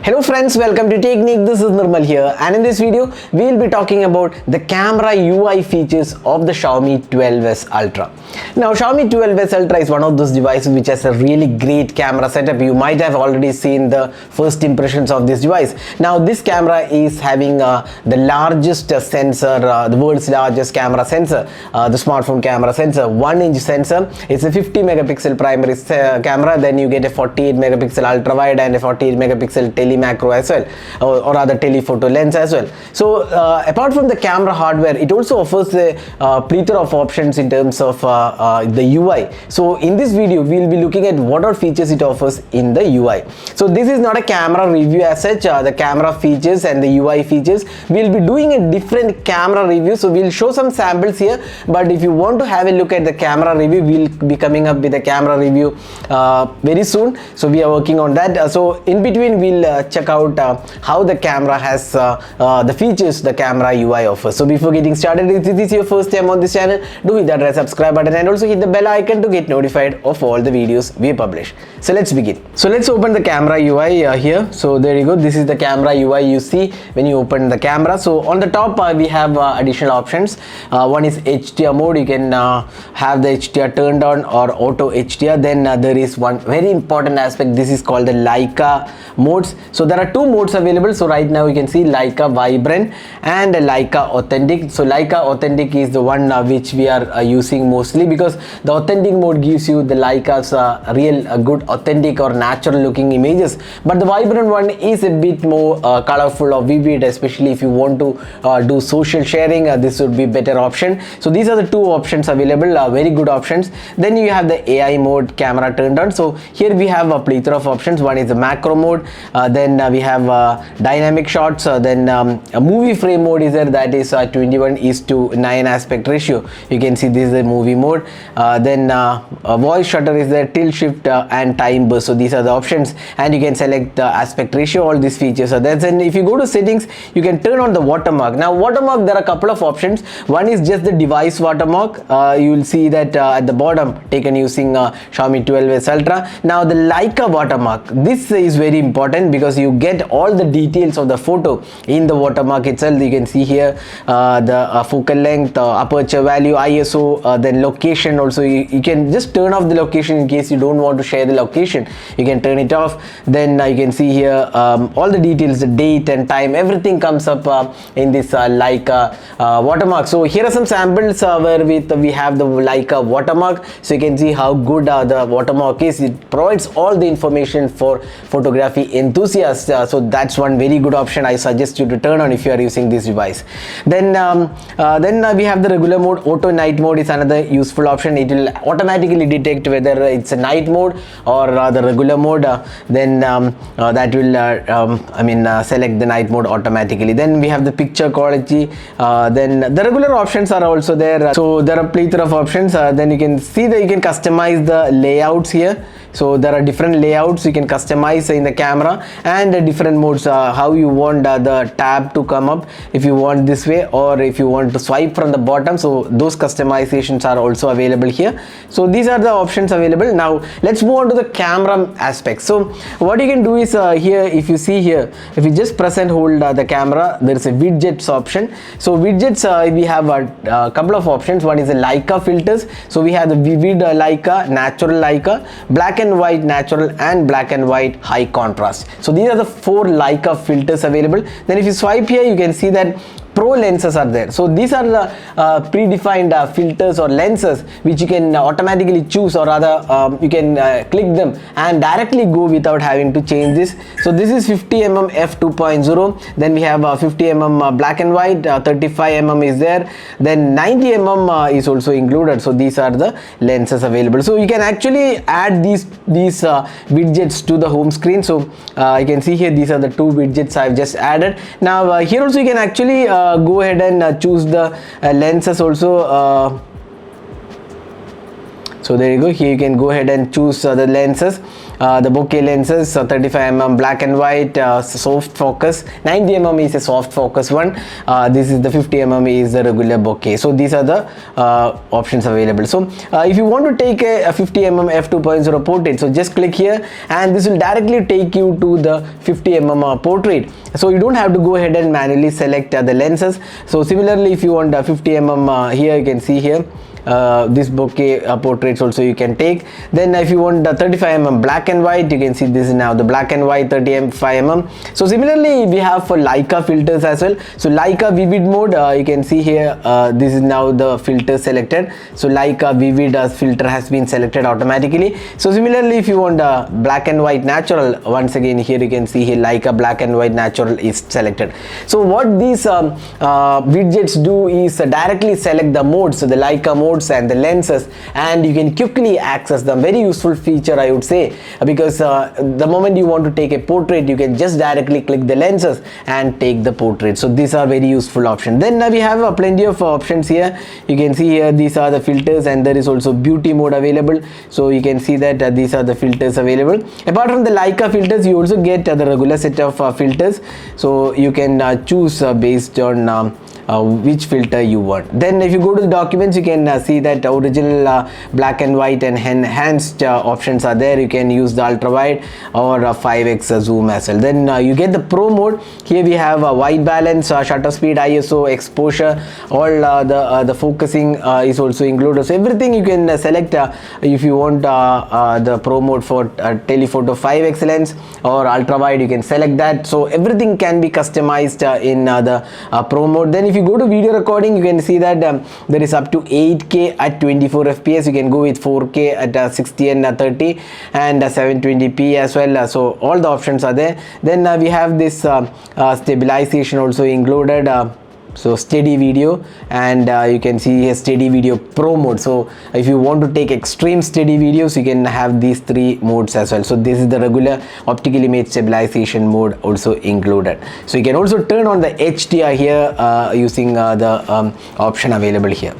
Hello friends, welcome to Technique. This is Nirmal here, and in this video we will be talking about the camera UI features of the Xiaomi 12S Ultra. Now Xiaomi 12S Ultra is one of those devices which has a really great camera setup. You might have already seen the first impressions of this device. Now this camera is having the largest sensor, the world's largest camera sensor, the smartphone camera sensor, 1-inch sensor. It's a 50 megapixel primary camera, then you get a 48 megapixel ultra wide and a 48 megapixel tele macro as well, or rather telephoto lens as well. So apart from the camera hardware, it also offers a plethora of options in terms of the UI. So in this video we will be looking at what are features it offers in the UI. So this is not a camera review as such. The camera features and the UI features, we will be doing a different camera review. So we will show some samples here, but if you want to have a look at the camera review, we will be coming up with a camera review very soon. So we are working on that. So in between we'll check out how the camera has the features the camera UI offers. So before getting started, if this is your first time on this channel, do hit that red subscribe button and also hit the bell icon to get notified of all the videos we publish. So let's begin. So let's open the camera UI here. So there you go. This is the camera UI you see when you open the camera. So on the top we have additional options. One is HDR mode. You can have the HDR turned on or auto HDR. Then there is one very important aspect. This is called the Leica modes. So there are two modes available. So right now you can see Leica Vibrant and Leica Authentic. So Leica Authentic is the one which we are using mostly, because the authentic mode gives you the Leica's real good authentic or natural looking images, but the vibrant one is a bit more colorful or vivid, especially if you want to do social sharing. This would be better option. So these are the two options available, very good options. Then you have the AI mode, camera turned on. So here we have a plethora of options. One is the macro mode, then we have dynamic shots, then a movie frame mode is there, that is 21:9 aspect ratio. You can see this is a movie mode. Then voice shutter is there, tilt shift and time burst. So these are the options, and you can select the aspect ratio. All these features are there. Then if you go to settings, you can turn on the watermark. Now watermark, there are a couple of options. One is just the device watermark. You will see that at the bottom, taken using Xiaomi 12S Ultra. Now the Leica watermark, this is very important because you get all the details of the photo in the watermark itself. You can see here the focal length, aperture value, ISO, then location also. You can just turn off the location in case you don't want to share the location. You can turn it off. Then you can see here all the details, the date and time, everything comes up in this Leica watermark. So here are some samples where we have the Leica watermark. So you can see how good the watermark is. It provides all the information for photography enthusiasts. So that's one very good option I suggest you to turn on if you are using this device. Then we have the regular mode. Auto night mode is another useful option. It will automatically detect whether it's a night mode or the regular mode. Then that will select the night mode automatically. Then we have the picture quality. Then the regular options are also there. So there are plethora of options. Then you can see that you can customize the layouts here. So there are different layouts you can customize in the camera, and different modes, how you want the tab to come up, if you want this way or if you want to swipe from the bottom. So those customizations are also available here. So these are the options available. Now let's move on to the camera aspect. So what you can do is here, if you see here, if you just press and hold the camera, there is a widgets option. So widgets, we have a couple of options. One is the Leica filters. So we have the vivid Leica, natural Leica, black and white natural, and black and white high contrast. So these are the 4 Leica filters available. Then if you swipe here, you can see that pro lenses are there. So these are the predefined filters or lenses which you can automatically choose, or rather you can click them and directly go without having to change this. So this is 50mm f2.0. then we have 50mm black and white, 35mm is there, then 90mm is also included. So these are the lenses available. So you can actually add these widgets to the home screen. So you can see here, these are the 2 widgets I've just added. Now here also you can actually go ahead and choose the lenses also. So there you go. Here you can go ahead and choose the lenses. the bokeh lenses, 35mm black and white, soft focus, 90mm is a soft focus one, this is the 50mm is the regular bokeh. So these are the options available. So if you want to take a 50mm f2.0 portrait, so just click here and this will directly take you to the 50mm portrait. So you don't have to go ahead and manually select the lenses. So similarly, if you want 50mm here, you can see here this bokeh portraits also you can take. Then if you want 35mm black and white, you can see this is now the black and white 35mm. So similarly we have for Leica filters as well. So Leica vivid mode, you can see here, this is now the filter selected. So Leica vivid filter has been selected automatically. So similarly, if you want black and white natural, once again here you can see here Leica black and white natural is selected. So what these widgets do is directly select the modes, so the Leica mode and the lenses, and you can quickly access them. Very useful feature, I would say, because the moment you want to take a portrait, you can just directly click the lenses and take the portrait. So these are very useful options. Then we have plenty of options here. You can see here these are the filters, and there is also beauty mode available. So you can see that these are the filters available. Apart from the Leica filters, you also get the regular set of filters, so you can choose based on which filter you want. Then if you go to the documents, you can see that original black and white and enhanced options are there. You can use the ultra wide or 5x zoom as well. Then you get the pro mode. Here we have white balance, shutter speed, ISO, exposure, all the focusing is also included. So everything you can select if you want the pro mode for telephoto 5x lens or ultra wide, you can select that. So everything can be customized in the pro mode. Then if you go to video recording, you can see that there is up to 8K at 24 fps. You can go with 4K at 60 and 30 and 720p as well. So all the options are there. Then we have this stabilization also included. So steady video, and you can see a steady video pro mode. So if you want to take extreme steady videos, you can have these three modes as well. So this is the regular optical image stabilization mode also included. So you can also turn on the HDR here using the option available here.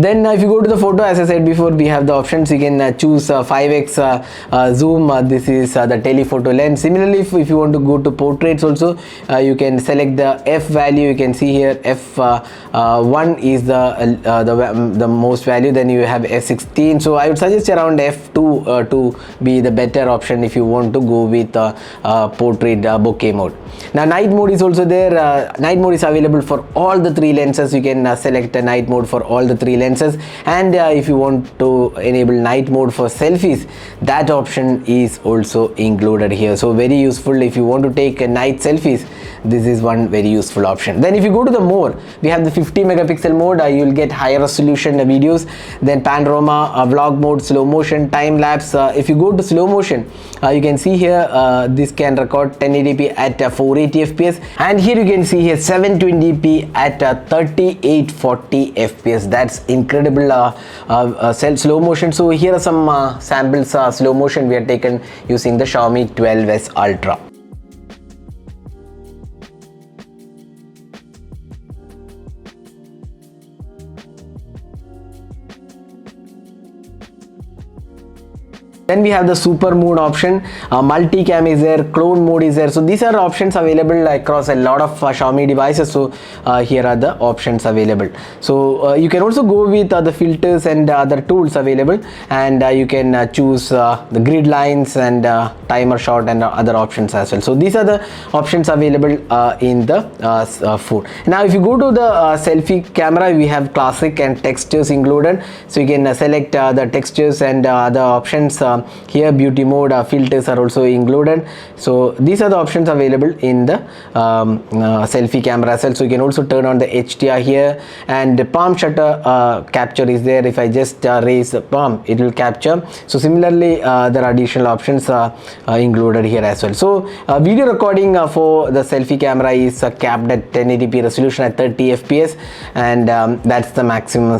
Then if you go to the photo, as I said before, we have the options. You can choose 5x zoom. This is the telephoto lens. Similarly, if you want to go to portraits also, you can select the f value. You can see here f1 is the most value. Then you have f16. So I would suggest around f2 to be the better option if you want to go with portrait bokeh mode. Now night mode is also there. Night mode is available for all the three lenses. You can select a night mode for all the three lenses, and if you want to enable night mode for selfies, that option is also included here. So very useful if you want to take night selfies. This is one very useful option. Then if you go to the more, we have the 50 megapixel mode. You will get higher resolution videos. Then panorama, vlog mode, slow motion, time lapse. If you go to slow motion, you can see here this can record 1080p at 480 fps, and here you can see here 720p at 3840 fps. That's incredible slow motion. So here are some samples slow motion we have taken using the Xiaomi 12S Ultra. Then we have the super mode option, multicam is there, clone mode is there. So these are options available across a lot of Xiaomi devices. So here are the options available. So you can also go with the filters and other tools available, and you can choose the grid lines and timer shot and other options as well. So these are the options available in the phone. Now if you go to the selfie camera, we have classic and textures included. So you can select the textures and other options. Here beauty mode, filters are also included. So these are the options available in the selfie camera as well. So you can also turn on the HDR here, and the palm shutter capture is there. If I just raise the palm, it will capture. So similarly there are additional options included here as well. So video recording for the selfie camera is capped at 1080p resolution at 30 fps, and that's the maximum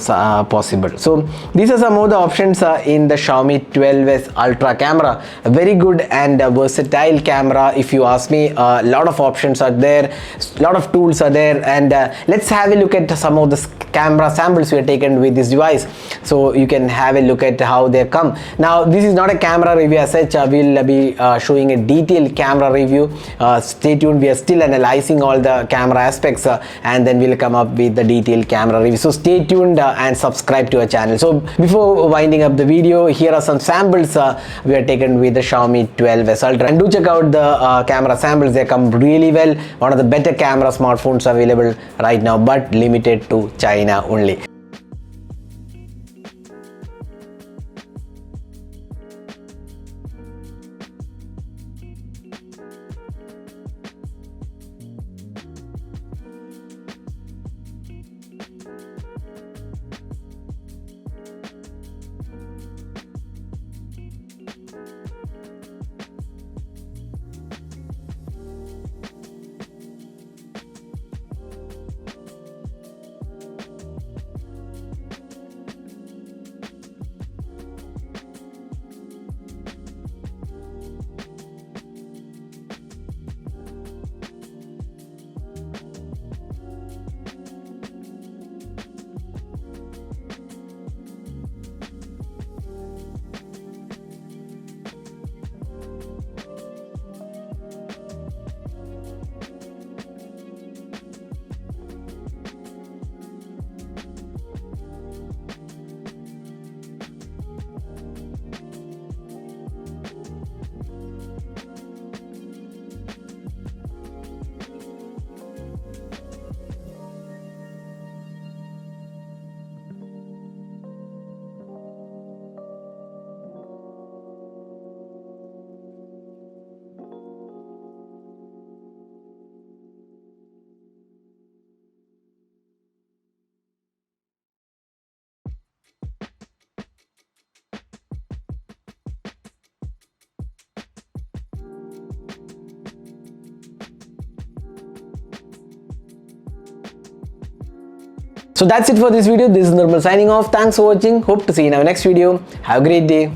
possible. So these are some of the options in the Xiaomi 12S 12S Ultra camera. A very good and versatile camera if you ask me. A lot of options are there, a lot of tools are there, and let's have a look at some of the camera samples we have taken with this device, so you can have a look at how they come. Now this is not a camera review as such. We'll be showing a detailed camera review. Stay tuned, we are still analyzing all the camera aspects and then we'll come up with the detailed camera review, so stay tuned and subscribe to our channel. So before winding up the video, here are some samples we have taken with the Xiaomi 12S Ultra, and do check out the camera samples. They come really well. One of the better camera smartphones available right now, but limited to China only. So that's it for this video. This is Nirmal signing off. Thanks for watching. Hope to see you in our next video. Have a great day.